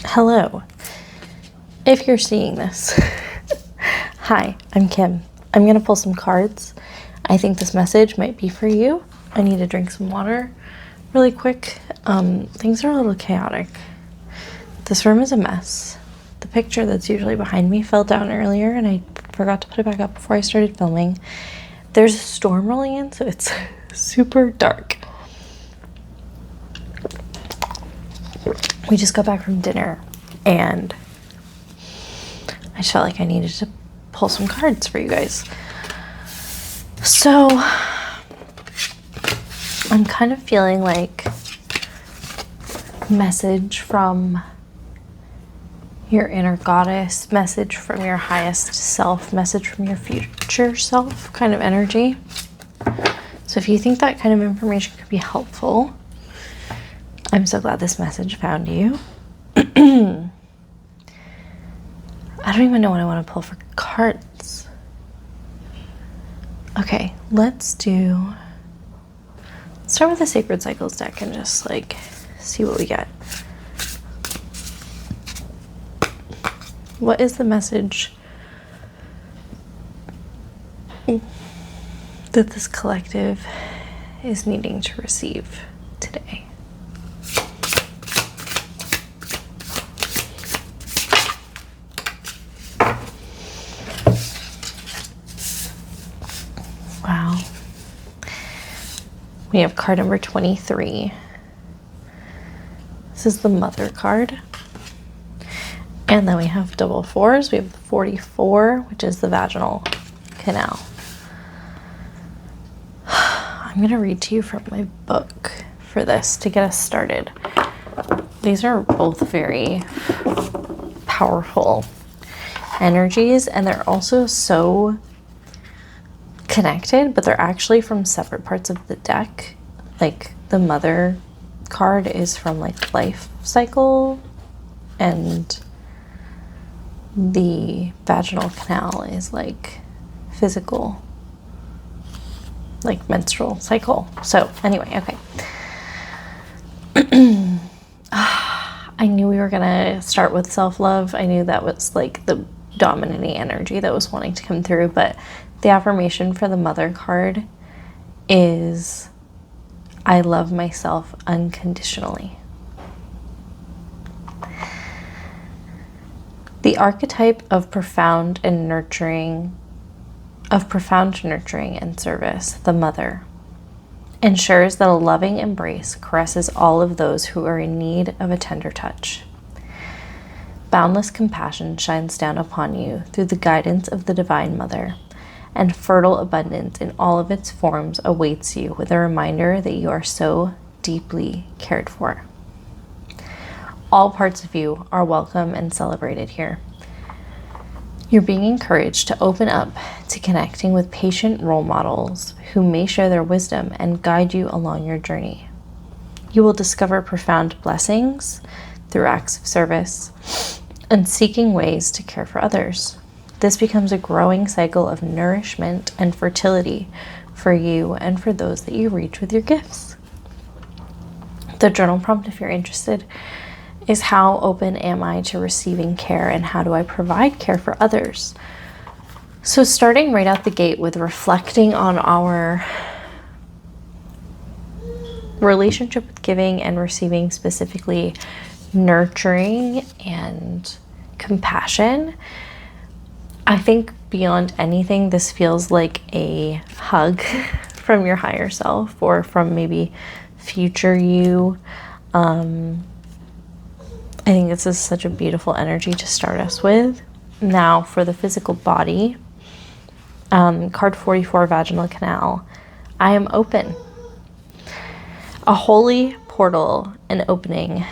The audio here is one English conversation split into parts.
Hello, if you're seeing this. Hi, I'm Kim. I'm gonna pull some cards. I think this message might be for you. I need to drink some water really quick. Things are a little chaotic. This room is a mess. The picture that's usually behind me fell down earlier and I forgot to put it back up before I started filming. There's a storm rolling in, so it's super dark. We just got back from dinner and I just felt like I needed to pull some cards for you guys. So I'm kind of feeling like message from your inner goddess, message from your highest self, message from your future self kind of energy. So if you think that kind of information could be helpful, I'm so glad this message found you. I don't even know what I want to pull for cards. Okay, let's start with the Sacred Cycles deck and just like see what we get. What is the message that this collective is needing to receive today? Wow. We have card number 23. This is the Mother card. And then we have double fours. We have 44, which is the vaginal canal. I'm going to read to you from my book for this to get us started. These are both very powerful energies, and they're also so connected, but they're actually from separate parts of the deck. Like the Mother card is from like life cycle, and the vaginal canal is like physical, like menstrual cycle. So anyway, okay. I knew we were gonna start with self-love. I knew that was like the dominating energy that was wanting to come through, but the affirmation for the Mother card is, I love myself unconditionally. The archetype of profound nurturing and service, the Mother, ensures that a loving embrace caresses all of those who are in need of a tender touch. Boundless compassion shines down upon you through the guidance of the Divine Mother, and fertile abundance in all of its forms awaits you with a reminder that you are so deeply cared for. All parts of you are welcome and celebrated here. You're being encouraged to open up to connecting with patient role models who may share their wisdom and guide you along your journey. You will discover profound blessings through acts of service and seeking ways to care for others. This becomes a growing cycle of nourishment and fertility for you and for those that you reach with your gifts. The journal prompt, if you're interested, is how open am I to receiving care and how do I provide care for others? So starting right out the gate with reflecting on our relationship with giving and receiving, specifically nurturing and compassion, I think beyond anything, this feels like a hug from your higher self or from maybe future you. I think this is such a beautiful energy to start us with. Now for the physical body, card 44, vaginal canal. I am open. A holy portal, an opening.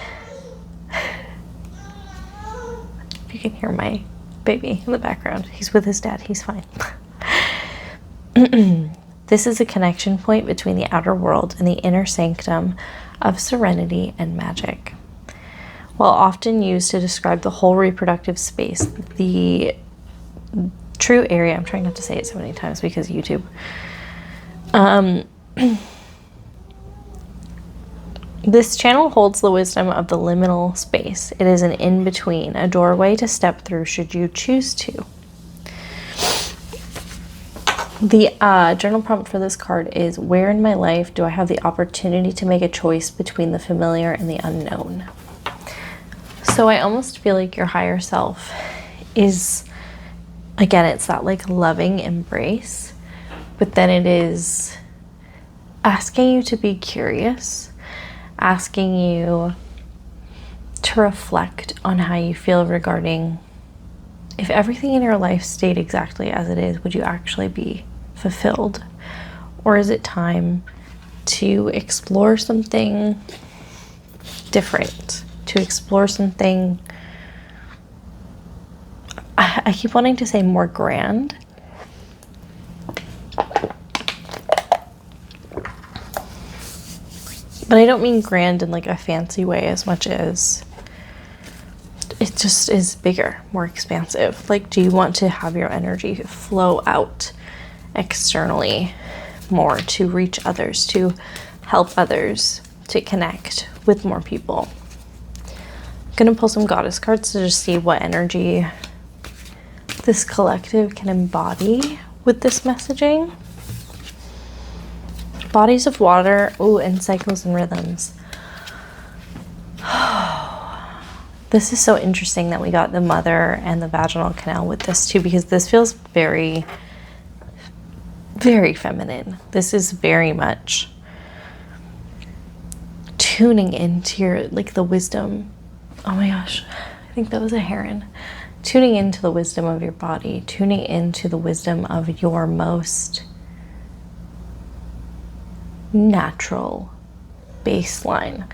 You can hear my baby in the background. He's with his dad. He's fine. This is a connection point between the outer world and the inner sanctum of serenity and magic. While often used to describe the whole reproductive space, the true area, I'm trying not to say it so many times because YouTube, This channel holds the wisdom of the liminal space. It is an in-between, a doorway to step through should you choose to. The journal prompt for this card is, where in my life do I have the opportunity to make a choice between the familiar and the unknown? So I almost feel like your higher self is, again, it's that like loving embrace, but then it is asking you to be curious, asking you to reflect on how you feel regarding, if everything in your life stayed exactly as it is, would you actually be fulfilled? Or is it time to explore something different, to explore something, I keep wanting to say more grand, but I don't mean grand in like a fancy way as much as it just is bigger, more expansive. Like, do you want to have your energy flow out externally more, to reach others, to help others, to connect with more people? I'm gonna pull some goddess cards to just see what energy this collective can embody with this messaging. Bodies of water, and cycles and rhythms. This is so interesting that we got the mother and the vaginal canal with this too, because this feels very, very feminine. This is very much tuning into your, like, the wisdom. Oh my gosh, I think that was a heron. Tuning into the wisdom of your body, tuning into the wisdom of your most natural baseline,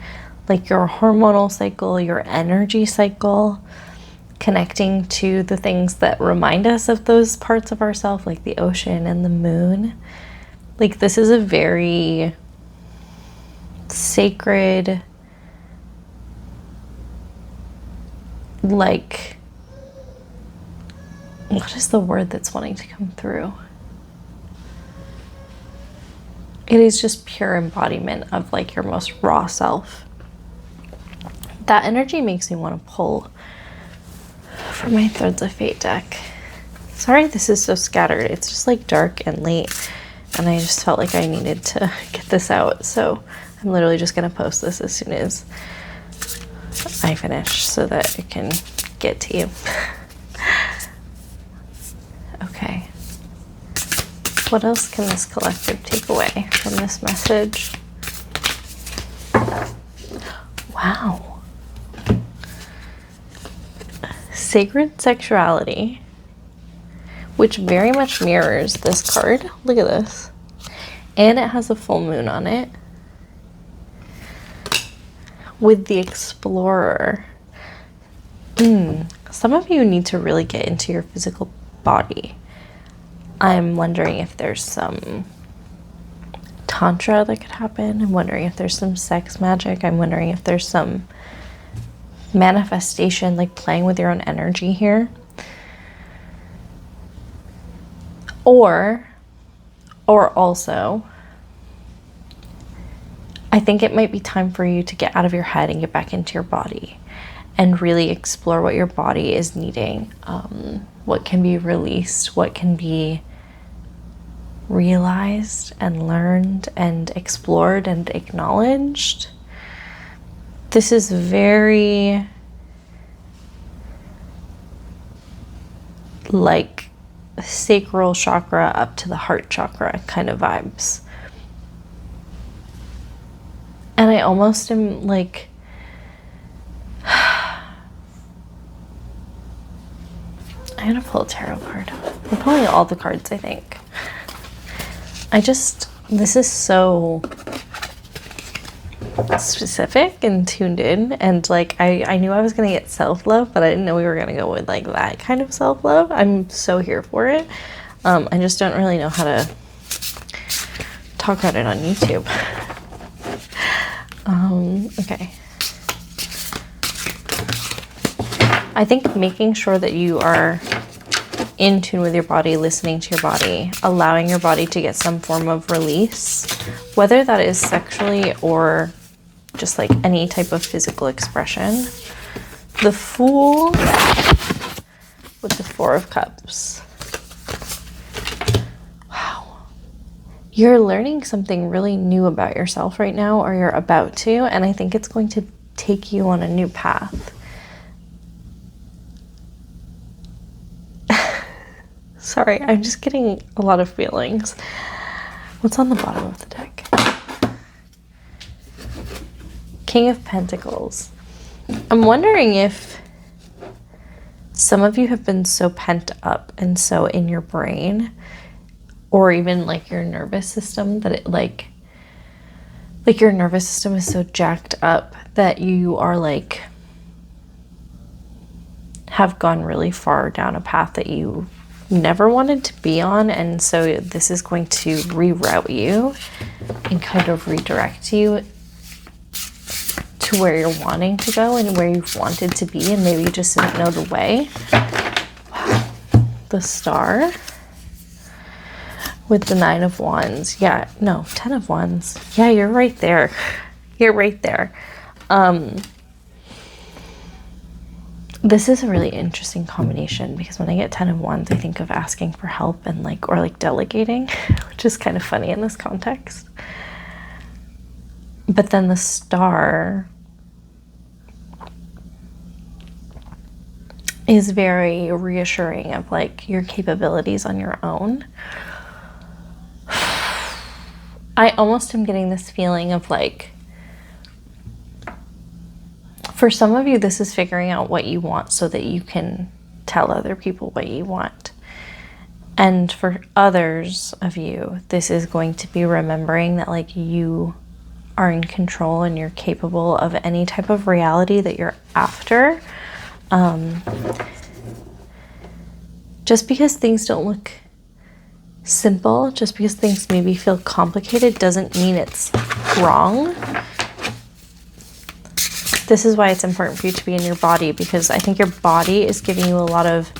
like your hormonal cycle, your energy cycle, connecting to the things that remind us of those parts of ourselves, like the ocean and the moon. Like, this is a very sacred, like, what is the word that's wanting to come through? It is just pure embodiment of like your most raw self. That energy makes me want to pull from my Threads of Fate deck. Sorry this is so scattered. It's just like dark and late, and I just felt like I needed to get this out. So I'm literally just going to post this as soon as I finish so that it can get to you. Okay. What else can this collective take away from this message? Wow. Sacred sexuality, which very much mirrors this card. Look at this. And it has a full moon on it. With the explorer. Some of you need to really get into your physical body. I'm wondering if there's some tantra that could happen. I'm wondering if there's some sex magic. I'm wondering if there's some manifestation, like playing with your own energy here. Or also, I think it might be time for you to get out of your head and get back into your body and really explore what your body is needing, what can be released, what can be realized and learned and explored and acknowledged. This is very like sacral chakra up to the heart chakra kind of vibes. And I almost am like, I'm gonna pull a tarot card. I'm pulling all the cards, I think. This is so specific and tuned in, and like I knew I was gonna get self-love, but I didn't know we were gonna go with like that kind of self-love. I'm so here for it. I just don't really know how to talk about it on YouTube. Okay. I think making sure that you are in tune with your body, listening to your body, allowing your body to get some form of release, whether that is sexually or just like any type of physical expression. The Fool with the Four of Cups. Wow. You're learning something really new about yourself right now, or you're about to, and I think it's going to take you on a new path. Sorry, I'm just getting a lot of feelings. What's on the bottom of the deck? King of Pentacles. I'm wondering if some of you have been so pent up and so in your brain, or even like your nervous system, that it like your nervous system is so jacked up that you are like have gone really far down a path that you never wanted to be on. And so this is going to reroute you and kind of redirect you to where you're wanting to go and where you've wanted to be, and maybe you just didn't know the way. Wow. The Star with the Nine of Wands. Yeah, no, 10 of Wands. Yeah, you're right there. You're right there. This is a really interesting combination, because when I get 10 of Wands, I think of asking for help and or delegating, which is kind of funny in this context. But then the Star is very reassuring of like your capabilities on your own. I almost am getting this feeling of like, for some of you, this is figuring out what you want so that you can tell other people what you want. And for others of you, this is going to be remembering that like you are in control and you're capable of any type of reality that you're after. Just because things don't look simple, just because things maybe feel complicated, doesn't mean it's wrong. This is why it's important for you to be in your body, because I think your body is giving you a lot of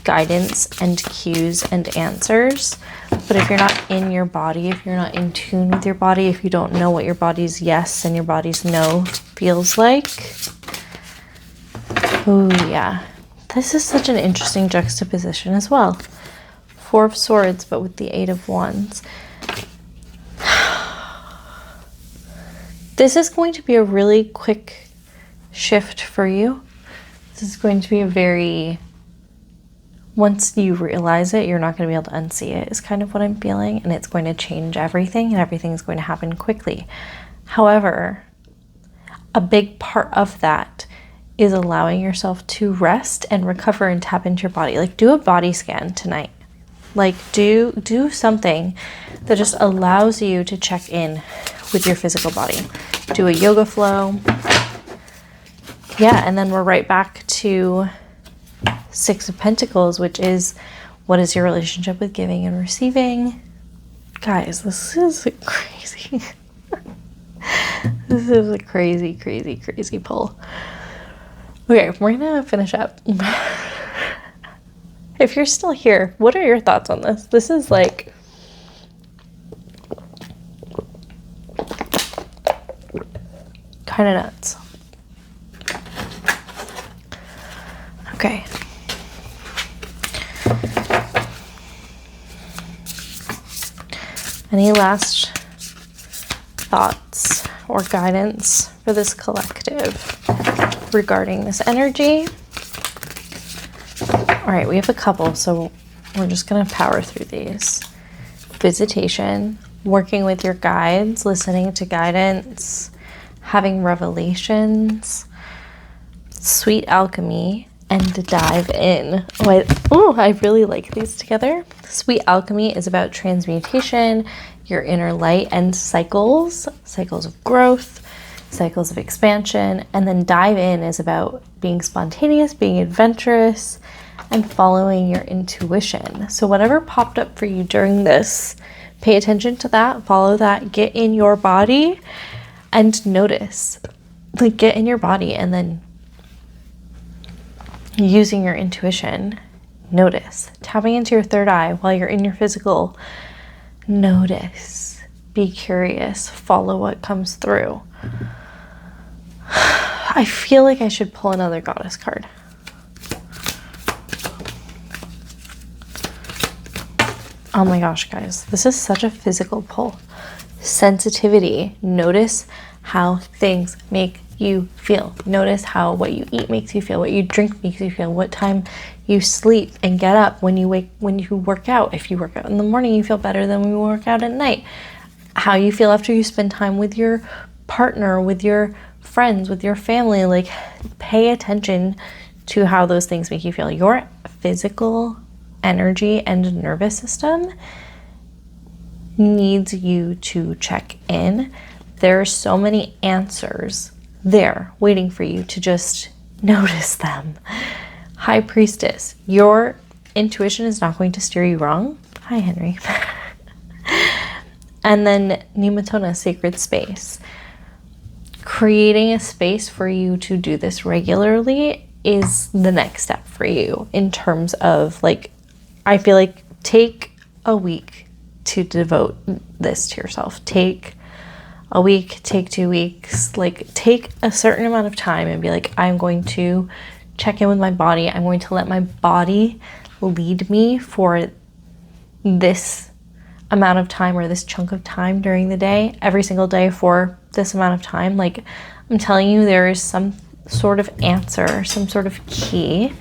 guidance and cues and answers. But if you're not in your body, if you're not in tune with your body, if you don't know what your body's yes and your body's no feels like, oh yeah, this is such an interesting juxtaposition as well. Four of Swords, but with the Eight of Wands. This is going to be a really quick shift for you. This is going to be a very, once you realize it, you're not going to be able to unsee it, is kind of what I'm feeling, and it's going to change everything, and everything is going to happen quickly. However, a big part of that is allowing yourself to rest and recover and tap into your body. Like, do a body scan tonight. Like, do something that just allows you to check in with your physical body. Do a yoga flow. Yeah, and then we're right back to Six of Pentacles, which is, what is your relationship with giving and receiving? Guys, this is crazy. This is a crazy, crazy, crazy pull. Okay, we're gonna finish up. If you're still here, what are your thoughts on this? This is like, kind of nuts. Okay. Any last thoughts or guidance for this collective regarding this energy? All right, we have a couple, so we're just going to power through these. Visitation, working with your guides, listening to guidance, having revelations, sweet alchemy, and dive in. I really like these together. Sweet alchemy is about transmutation, your inner light, and cycles of growth, cycles of expansion. And then dive in is about being spontaneous, being adventurous, and following your intuition. So whatever popped up for you during this, pay attention to that, follow that, get in your body and notice. Like, get in your body, and then using your intuition, notice. Tapping into your third eye while you're in your physical, notice. Be curious, follow what comes through. I feel like I should pull another goddess card. Oh my gosh, guys, this is such a physical pull. Sensitivity. Notice how things make you feel. Notice how what you eat makes you feel, what you drink makes you feel, what time you sleep and get up, when you work out. If you work out in the morning, you feel better than when you work out at night. How you feel after you spend time with your partner, with your friends, with your family. Like, pay attention to how those things make you feel. Your physical energy and nervous system needs you to check in. There are so many answers there waiting for you to just notice them. High Priestess, your intuition is not going to steer you wrong. Hi, Henry. And then Pneumatona, Sacred Space. Creating a space for you to do this regularly is the next step for you in terms of, like, I feel like take a week to devote this to yourself. Take a week, take 2 weeks, like take a certain amount of time and be like, I'm going to check in with my body. I'm going to let my body lead me for this amount of time or this chunk of time during the day, every single day for this amount of time. Like, I'm telling you, there is some sort of answer, some sort of key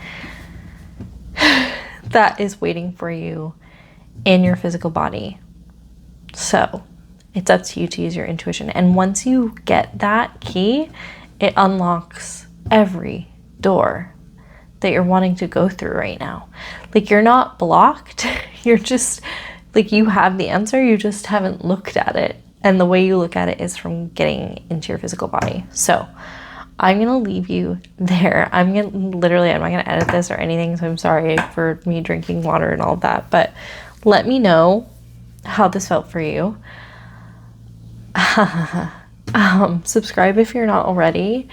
that is waiting for you in your physical body. So it's up to you to use your intuition. And once you get that key, it unlocks every door that you're wanting to go through right now. Like, you're not blocked. You're just, like, you have the answer. You just haven't looked at it. And the way you look at it is from getting into your physical body. So I'm going to leave you there. I'm not going to edit this or anything. So I'm sorry for me drinking water and all of that. But let me know how this felt for you. Subscribe if you're not already.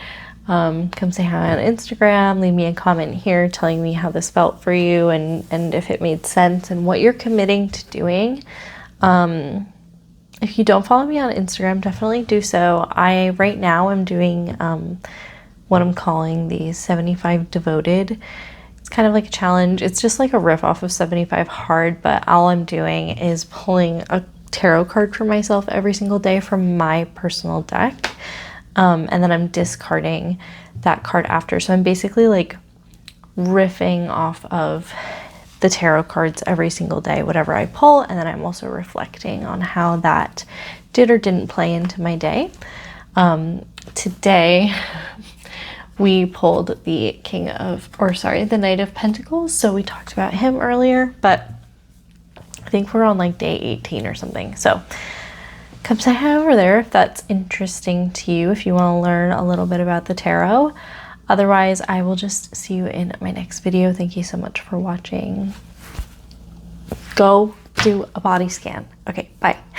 Come say hi on Instagram. Leave me a comment here telling me how this felt for you and if it made sense and what you're committing to doing. If you don't follow me on Instagram, definitely do so. Right now I'm doing what I'm calling the 75 Devoted. It's kind of like a challenge. It's just like a riff off of 75 Hard, but all I'm doing is pulling a tarot card for myself every single day from my personal deck. And then I'm discarding that card after. So I'm basically like riffing off of the tarot cards every single day, whatever I pull. And then I'm also reflecting on how that did or didn't play into my day. Today we pulled the the Knight of Pentacles. So we talked about him earlier, but I think we're on like day 18 or something. So come say hi over there if that's interesting to you, if you want to learn a little bit about the tarot. Otherwise, I will just see you in my next video. Thank you so much for watching. Go do a body scan. Okay, bye.